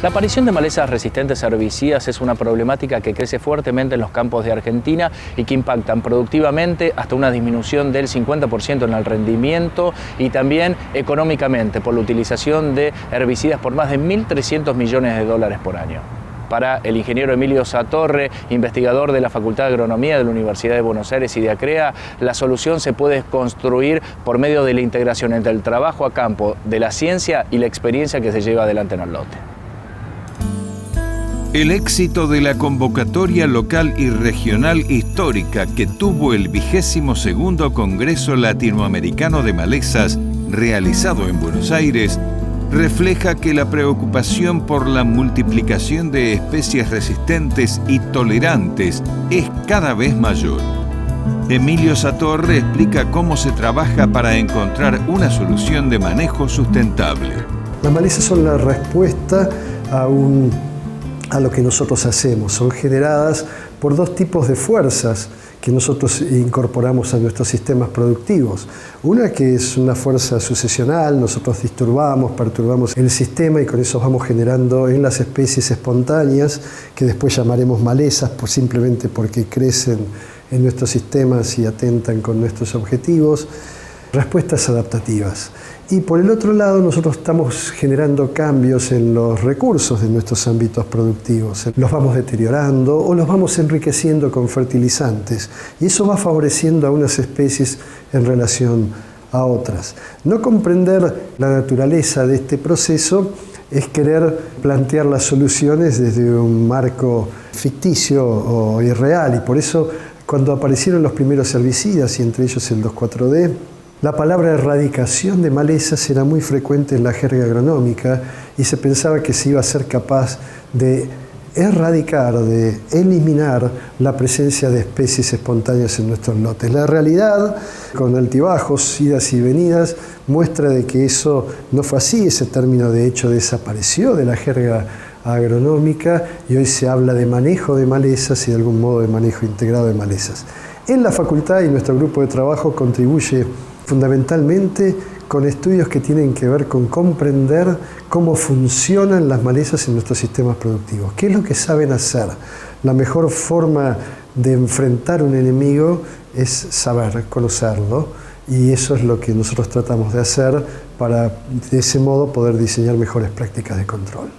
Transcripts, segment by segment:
La aparición de malezas resistentes a herbicidas es una problemática que crece fuertemente en los campos de Argentina y que impactan productivamente hasta una disminución del 50% en el rendimiento y también económicamente por la utilización de herbicidas por más de 1.300 millones de dólares por año. Para el ingeniero Emilio Satorre, investigador de la Facultad de Agronomía de la Universidad de Buenos Aires y de ACREA, la solución se puede construir por medio de la integración entre el trabajo a campo de la ciencia y la experiencia que se lleva adelante en el lote. El éxito de la convocatoria local y regional histórica que tuvo el 22º Congreso Latinoamericano de Malezas, realizado en Buenos Aires, refleja que la preocupación por la multiplicación de especies resistentes y tolerantes es cada vez mayor. Emilio Satorre explica cómo se trabaja para encontrar una solución de manejo sustentable. Las malezas son la respuesta a lo que nosotros hacemos. Son generadas por dos tipos de fuerzas que nosotros incorporamos a nuestros sistemas productivos. Una que es una fuerza sucesional, nosotros perturbamos el sistema y con eso vamos generando en las especies espontáneas, que después llamaremos malezas, simplemente porque crecen en nuestros sistemas y atentan con nuestros objetivos. Respuestas adaptativas. Y por el otro lado, nosotros estamos generando cambios en los recursos de nuestros ámbitos productivos. Los vamos deteriorando o los vamos enriqueciendo con fertilizantes. Y eso va favoreciendo a unas especies en relación a otras. No comprender la naturaleza de este proceso es querer plantear las soluciones desde un marco ficticio o irreal. Y por eso, cuando aparecieron los primeros herbicidas, y entre ellos el 2,4-D, la palabra erradicación de malezas era muy frecuente en la jerga agronómica y se pensaba que se iba a ser capaz de erradicar, de eliminar la presencia de especies espontáneas en nuestros lotes. La realidad, con altibajos, idas y venidas, muestra de que eso no fue así. Ese término, de hecho, desapareció de la jerga agronómica y hoy se habla de manejo de malezas y de algún modo de manejo integrado de malezas. En la facultad y nuestro grupo de trabajo contribuye fundamentalmente con estudios que tienen que ver con comprender cómo funcionan las malezas en nuestros sistemas productivos. ¿Qué es lo que saben hacer? La mejor forma de enfrentar un enemigo es saber, conocerlo, y eso es lo que nosotros tratamos de hacer para, de ese modo, poder diseñar mejores prácticas de control.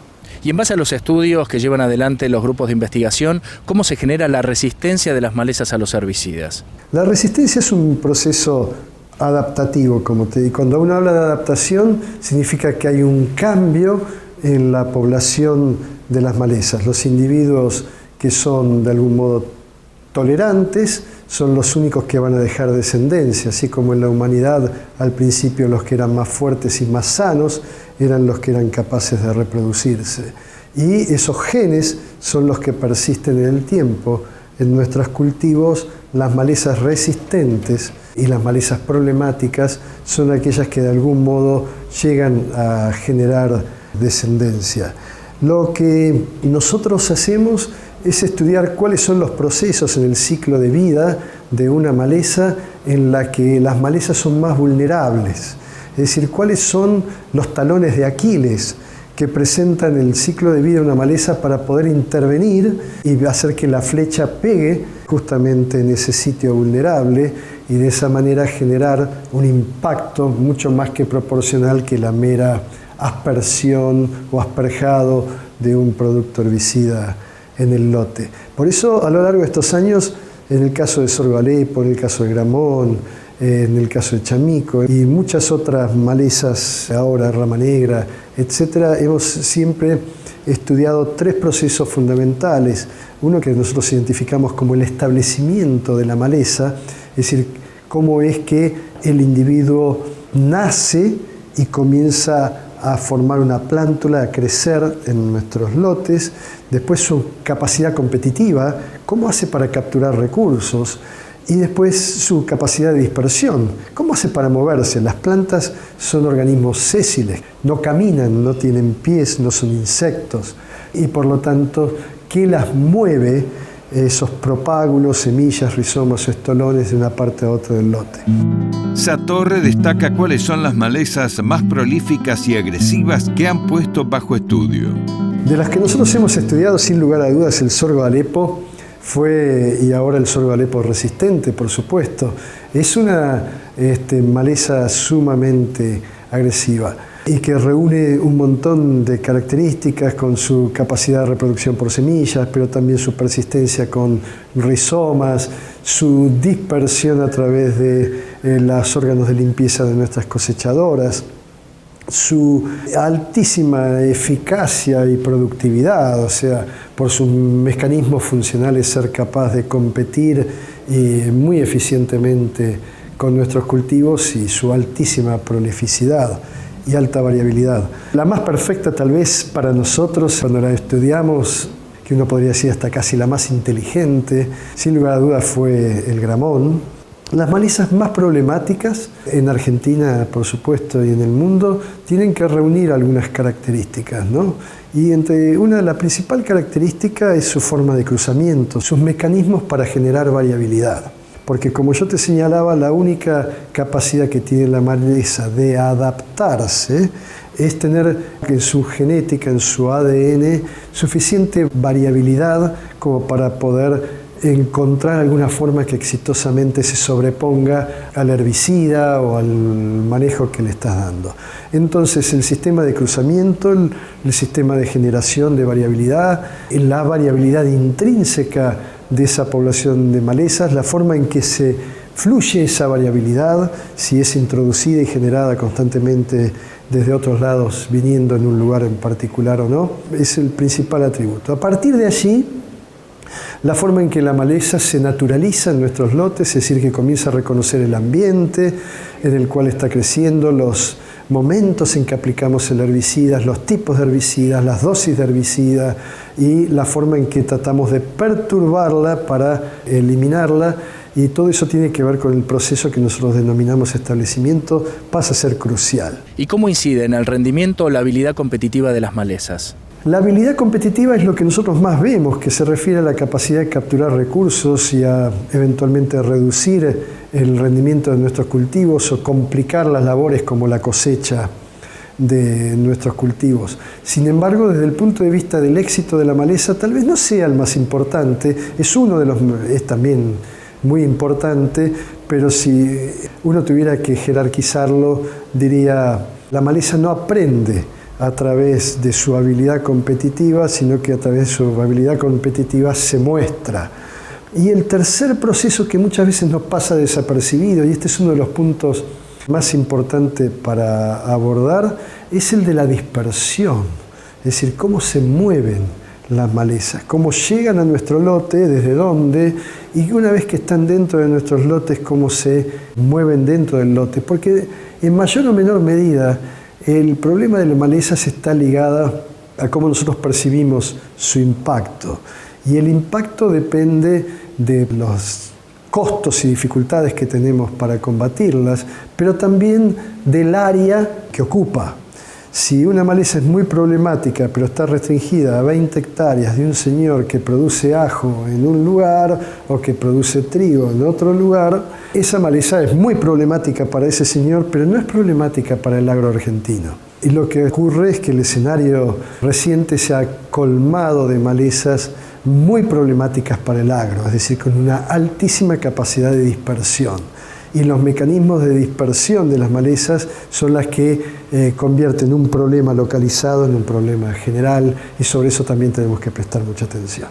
Y en base a los estudios que llevan adelante los grupos de investigación, ¿cómo se genera la resistencia de las malezas a los herbicidas? La resistencia es un proceso adaptativo, y cuando uno habla de adaptación, significa que hay un cambio en la población de las malezas. Los individuos que son de algún modo tolerantes son los únicos que van a dejar descendencia, así como en la humanidad al principio los que eran más fuertes y más sanos eran los que eran capaces de reproducirse. Y esos genes son los que persisten en el tiempo. En nuestros cultivos, las malezas resistentes y las malezas problemáticas son aquellas que de algún modo llegan a generar descendencia. Lo que nosotros hacemos es estudiar cuáles son los procesos en el ciclo de vida de una maleza en la que las malezas son más vulnerables. Es decir, cuáles son los talones de Aquiles que presentan el ciclo de vida de una maleza para poder intervenir y hacer que la flecha pegue justamente en ese sitio vulnerable y de esa manera generar un impacto mucho más que proporcional que la mera aspersión o asperjado de un producto herbicida en el lote. Por eso, a lo largo de estos años, en el caso de sorgo Alepo, en el caso de Gramón, en el caso de Chamico y muchas otras malezas, ahora rama negra, etc., hemos siempre estudiado tres procesos fundamentales. Uno que nosotros identificamos como el establecimiento de la maleza, es decir, cómo es que el individuo nace y comienza a formar una plántula, a crecer en nuestros lotes. Después su capacidad competitiva, cómo hace para capturar recursos. Y después su capacidad de dispersión. ¿Cómo hace para moverse? Las plantas son organismos sésiles, no caminan, no tienen pies, no son insectos. Y por lo tanto, ¿qué las mueve esos propágulos, semillas, rizomas o estolones de una parte a otra del lote. Satorre destaca cuáles son las malezas más prolíficas y agresivas que han puesto bajo estudio. De las que nosotros hemos estudiado, sin lugar a dudas, el sorgo de Alepo fue, y ahora el sorgo de Alepo resistente, por supuesto. Es una maleza sumamente agresiva y que reúne un montón de características con su capacidad de reproducción por semillas, pero también su persistencia con rizomas, su dispersión a través de los órganos de limpieza de nuestras cosechadoras, su altísima eficacia y productividad, o sea, por sus mecanismos funcionales ser capaz de competir muy eficientemente con nuestros cultivos y su altísima prolificidad y alta variabilidad. La más perfecta tal vez para nosotros, cuando la estudiamos, que uno podría decir hasta casi la más inteligente, sin lugar a dudas fue el gramón. Las malezas más problemáticas, en Argentina por supuesto y en el mundo, tienen que reunir algunas características, ¿no? Y la principal característica es su forma de cruzamiento, sus mecanismos para generar variabilidad. Porque como yo te señalaba, la única capacidad que tiene la maleza de adaptarse es tener en su genética, en su ADN, suficiente variabilidad como para poder encontrar alguna forma que exitosamente se sobreponga al herbicida o al manejo que le estás dando. Entonces el sistema de cruzamiento, el sistema de generación de variabilidad, la variabilidad intrínseca de esa población de malezas, la forma en que se fluye esa variabilidad, si es introducida y generada constantemente desde otros lados, viniendo en un lugar en particular o no, es el principal atributo. A partir de allí, la forma en que la maleza se naturaliza en nuestros lotes, es decir, que comienza a reconocer el ambiente en el cual está creciendo, los momentos en que aplicamos el herbicida, los tipos de herbicidas, las dosis de herbicida y la forma en que tratamos de perturbarla para eliminarla, y todo eso tiene que ver con el proceso que nosotros denominamos establecimiento, pasa a ser crucial. ¿Y cómo incide en el rendimiento o la habilidad competitiva de las malezas? La habilidad competitiva es lo que nosotros más vemos, que se refiere a la capacidad de capturar recursos y a eventualmente reducir el rendimiento de nuestros cultivos o complicar las labores como la cosecha de nuestros cultivos. Sin embargo, desde el punto de vista del éxito de la maleza, tal vez no sea el más importante, es también muy importante, pero si uno tuviera que jerarquizarlo, diría, la maleza no aprende a través de su habilidad competitiva, sino que a través de su habilidad competitiva se muestra. Y el tercer proceso que muchas veces nos pasa desapercibido, y este es uno de los puntos más importantes para abordar, es el de la dispersión, es decir, cómo se mueven las malezas, cómo llegan a nuestro lote, desde dónde, y una vez que están dentro de nuestros lotes, cómo se mueven dentro del lote, porque en mayor o menor medida el problema de las malezas está ligado a cómo nosotros percibimos su impacto. Y el impacto depende de los costos y dificultades que tenemos para combatirlas, pero también del área que ocupa. Si una maleza es muy problemática, pero está restringida a 20 hectáreas de un señor que produce ajo en un lugar o que produce trigo en otro lugar, esa maleza es muy problemática para ese señor, pero no es problemática para el agro argentino. Y lo que ocurre es que el escenario reciente se ha colmado de malezas muy problemáticas para el agro, es decir, con una altísima capacidad de dispersión. Y los mecanismos de dispersión de las malezas son las que convierten un problema localizado en un problema general, y sobre eso también tenemos que prestar mucha atención.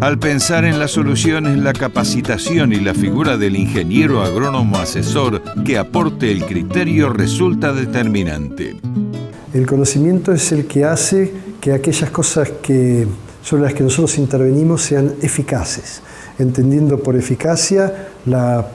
Al pensar en las soluciones, la capacitación y la figura del ingeniero agrónomo asesor que aporte el criterio resulta determinante. El conocimiento es el que hace que aquellas cosas sobre las que nosotros intervenimos sean eficaces, entendiendo por eficacia la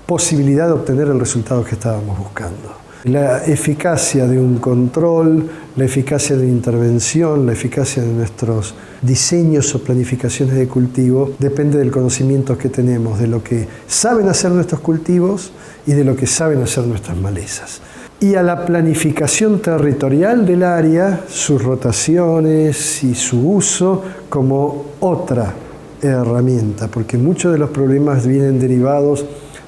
posibilidad de obtener el resultado que estábamos buscando. La eficacia de un control, la eficacia de la intervención, la eficacia de nuestros diseños o planificaciones de cultivo depende del conocimiento que tenemos, de lo que saben hacer nuestros cultivos y de lo que saben hacer nuestras malezas. Y a la planificación territorial del área, sus rotaciones y su uso como otra herramienta, porque muchos de los problemas vienen derivados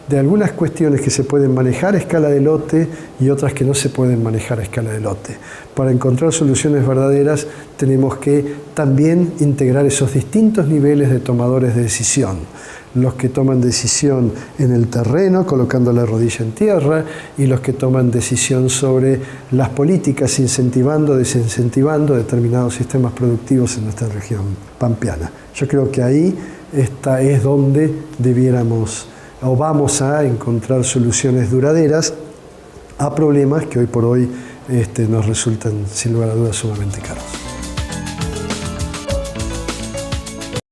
de algunas cuestiones que se pueden manejar a escala de lote y otras que no se pueden manejar a escala de lote. Para encontrar soluciones verdaderas tenemos que también integrar esos distintos niveles de tomadores de decisión. Los que toman decisión en el terreno, colocando la rodilla en tierra, y los que toman decisión sobre las políticas, incentivando o desincentivando determinados sistemas productivos en nuestra región pampeana. Yo creo que ahí es donde debiéramos o vamos a encontrar soluciones duraderas a problemas que hoy por hoy nos resultan sin lugar a dudas sumamente caros.